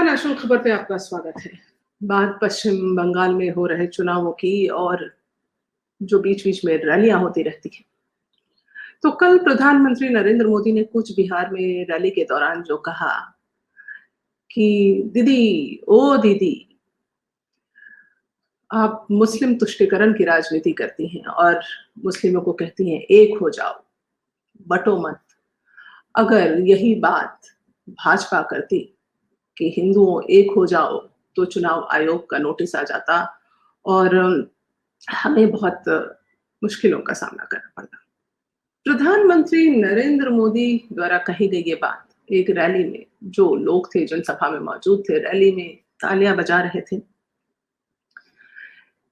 National खबर पे आपका स्वागत है। बात पश्चिम बंगाल में हो रहे चुनावों की और जो बीच-बीच में रैलियां होती रहती हैं। तो कल प्रधानमंत्री नरेंद्र मोदी ने कूच बिहार में रैली के दौरान जो कहा कि दीदी, ओ दीदी, आप मुस्लिम तुष्टीकरण की राजनीति करती हैं और मुस्लिमों को कहती हैं एक हो जाओ, बंटो मत। अगर यही बात भाजपा करती कि हिंदुओं एक हो जाओ, तो चुनाव आयोग का नोटिस आ जाता और हमें बहुत मुश्किलों का सामना करना पड़ता। प्रधानमंत्री नरेंद्र मोदी द्वारा कही गई ये बात एक रैली में जो लोग थे, जनसभा में मौजूद थे, रैली में तालियां बजा रहे थे।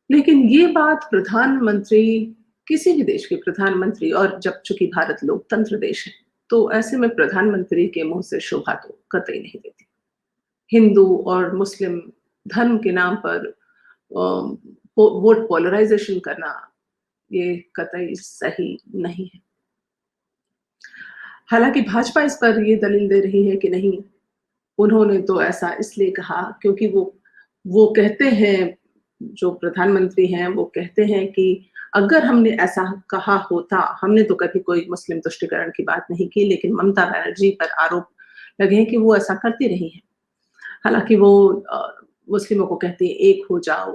लेकिन ये बात प्रधानमंत्री, किसी भी देश के प्रधानमंत्री, और जब चूंकि भारत लोकतंत्र देश है, तो ऐसे में प्रधानमंत्री के मुंह से शोभा तो कतई नहीं देती। हिंदू और मुस्लिम धर्म के नाम पर वोट पोलराइजेशन करना ये कतई सही नहीं है। हालांकि भाजपा इस पर ये दलील दे रही है कि नहीं, उन्होंने तो ऐसा इसलिए कहा क्योंकि वो कहते हैं, जो प्रधानमंत्री हैं वो कहते हैं कि अगर हमने ऐसा कहा होता, हमने तो कभी कोई मुस्लिम तुष्टीकरण की बात नहीं की, लेकिन ममता बनर्जी पर आरोप लगे हैं कि वो ऐसा करती रही हैं। हालांकि वो मुस्लिमों को कहती है एक हो जाओ,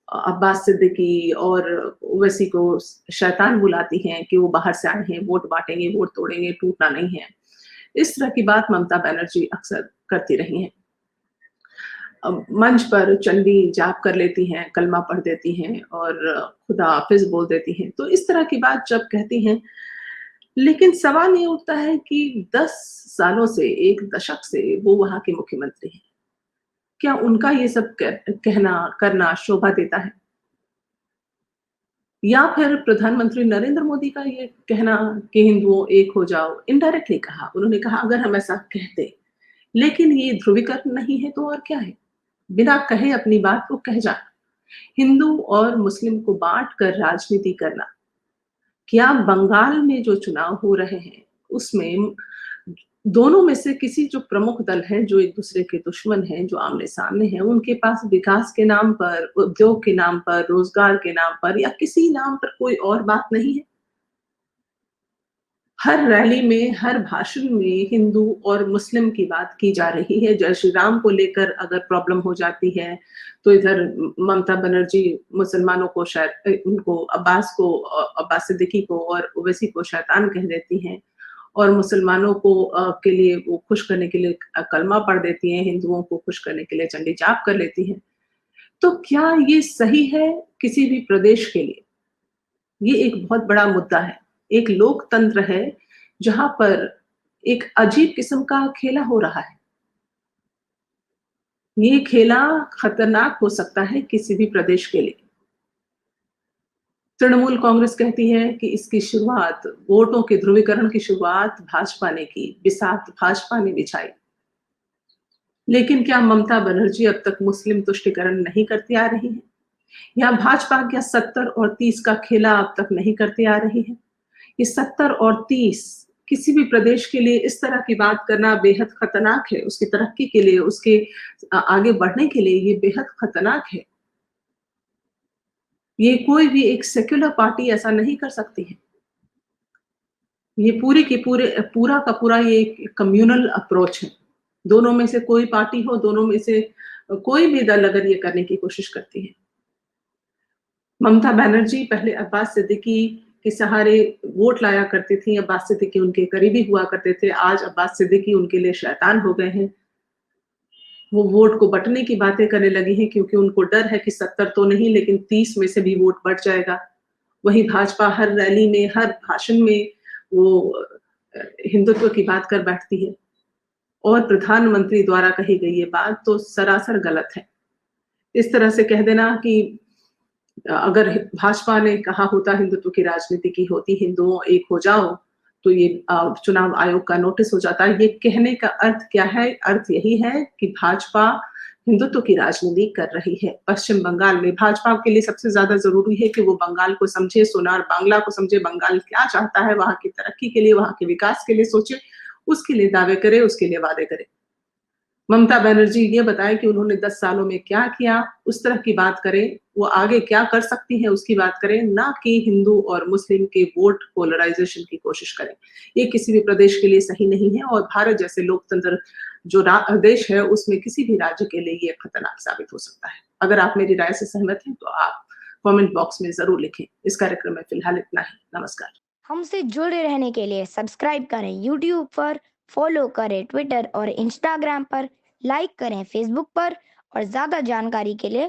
अब्बास सिद्दीकी और ओवैसी को शैतान बुलाती हैं कि वो बाहर से आए हैं, वोट बांटेंगे, वोट तोड़ेंगे, टूटना नहीं है। इस तरह की बात ममता बनर्जी अक्सर करती रही हैं। मंच पर चंडी जाप कर लेती हैं, कलमा पढ़ देती हैं और खुदा हाफिज बोल देती हैं। तो इस तरह की बात जब कहती हैं, लेकिन सवाल ये उठता है कि 10 सालों से, 1 दशक से वो वहाँ के मुख्यमंत्री हैं। क्या उनका ये सब कहना करना शोभा देता है? या फिर प्रधानमंत्री नरेंद्र मोदी का ये कहना कि हिंदुओं एक हो जाओ, इनडायरेक्टली कहा। उन्होंने कहा अगर हम ऐसा कहते, लेकिन ये ध्रुवीकरण नहीं है तो और क्या है? बिना कहे अपनी बात को कह जाना, हिंदू और मुस्लिम को बांट कर राजनीति करना। क्या बंगाल में जो चुनाव हो रहे हैं उसमें दोनों में से किसी जो प्रमुख दल हैं, जो एक दूसरे के दुश्मन हैं, जो आमने सामने हैं, उनके पास विकास के नाम पर, उद्योग के नाम पर, रोजगार के नाम पर या किसी नाम पर कोई और बात नहीं है? हर रैली में, हर भाषण में हिंदू और मुस्लिम की बात की जा रही है। जय श्री राम को लेकर अगर प्रॉब्लम हो जाती है, तो इधर ममता बनर्जी मुसलमानों को उनको अब्बास सिद्दीकी को और ओवैसी को शैतान कह देती हैं और मुसलमानों को के लिए वो खुश करने के लिए कलमा पढ़ देती हैं, हिंदुओं को खुश करने के लिए चंडी जाप कर लेती हैं। तो क्या ये सही है किसी भी प्रदेश के लिए? ये एक बहुत बड़ा मुद्दा है। एक लोकतंत्र है जहाँ पर एक अजीब किस्म का खेला हो रहा है। ये खेला खतरनाक हो सकता है किसी भी प्रदेश के लिए। तृणमूल कांग्रेस कहती है कि इसकी शुरुआत, वोटों के ध्रुवीकरण की शुरुआत भाजपा ने की, बिसात भाजपा ने बिछाई। लेकिन क्या ममता बनर्जी अब तक मुस्लिम तुष्टीकरण नहीं करती आ रही है? या भाजपा क्या 70 और 30 का खेला अब तक नहीं करती आ रही है? ये 70 और 30 किसी भी प्रदेश के लिए इस तरह की बात करना बेहद खतरनाक है। उसकी तरक्की के लिए, उसके आगे बढ़ने के लिए ये बेहद खतरनाक है। ये कोई भी एक सेक्युलर पार्टी ऐसा नहीं कर सकती है। ये पूरा का पूरा ये एक कम्युनल अप्रोच है। दोनों में से कोई पार्टी हो, दोनों में से कोई भी दल अगर ये करने की कोशिश करती है। ममता बनर्जी पहले अब्बास सिद्दीकी के सहारे वोट लाया करती थी, अब्बास सिद्दीकी उनके करीबी हुआ करते थे। आज अब्बास सिद्दीकी उनके लिए शैतान हो गए हैं। वो वोट को बँटने की बातें करने लगी हैं क्योंकि उनको डर है कि 70 तो नहीं, लेकिन 30 में से भी वोट बँट जाएगा। वहीं भाजपा हर रैली में, हर भाषण में वो हिंदुत्व की बात कर बैठती है और प्रधानमंत्री द्वारा कही गई ये बात तो सरासर गलत है। इस तरह से कह देना कि अगर भाजपा ने कहा होता हिंदुत्व की राजनीति की होती, हिंदुओं एक हो जाओ, तो ये चुनाव आयोग का नोटिस हो जाता है। ये कहने का अर्थ क्या है? अर्थ यही है कि भाजपा हिंदुत्व की राजनीति कर रही है। पश्चिम बंगाल में भाजपा के लिए सबसे ज़्यादा ज़रूरी है कि वो बंगाल को समझे, सोनार बांग्ला को समझे, बंगाल क्या चाहता है, वहाँ की तरक्की के लिए, वहाँ के विकास के लिए सोचे, उसके लिए दावे करे, उसके लिए वादे करे। ममता बनर्जी ये बताएं कि उन्होंने 10 सालों में क्या किया, उस तरह की बात करें, वो आगे क्या कर सकती हैं उसकी बात करें, ना कि हिंदू और मुस्लिम के वोट पोलराइजेशन की कोशिश करें। ये किसी भी प्रदेश के लिए सही नहीं है और भारत जैसे लोकतंत्र जो देश है उसमें किसी भी राज्य के लिए ये खतरनाक साबित हो सकता है। अगर आप मेरी राय से सहमत हैं तो आप कमेंट बॉक्स में जरूर लिखें। इस कार्यक्रम में फिलहाल इतना ही। नमस्कार। हमसे जुड़े रहने के लिए सब्सक्राइब करें यूट्यूब पर, फॉलो करें ट्विटर और इंस्टाग्राम पर, लाइक करें फेसबुक पर और ज़्यादा जानकारी के लिए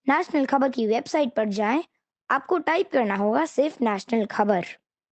नेशनल खबर की वेबसाइट पर जाएं। आपको टाइप करना होगा सिर्फ नेशनल खबर।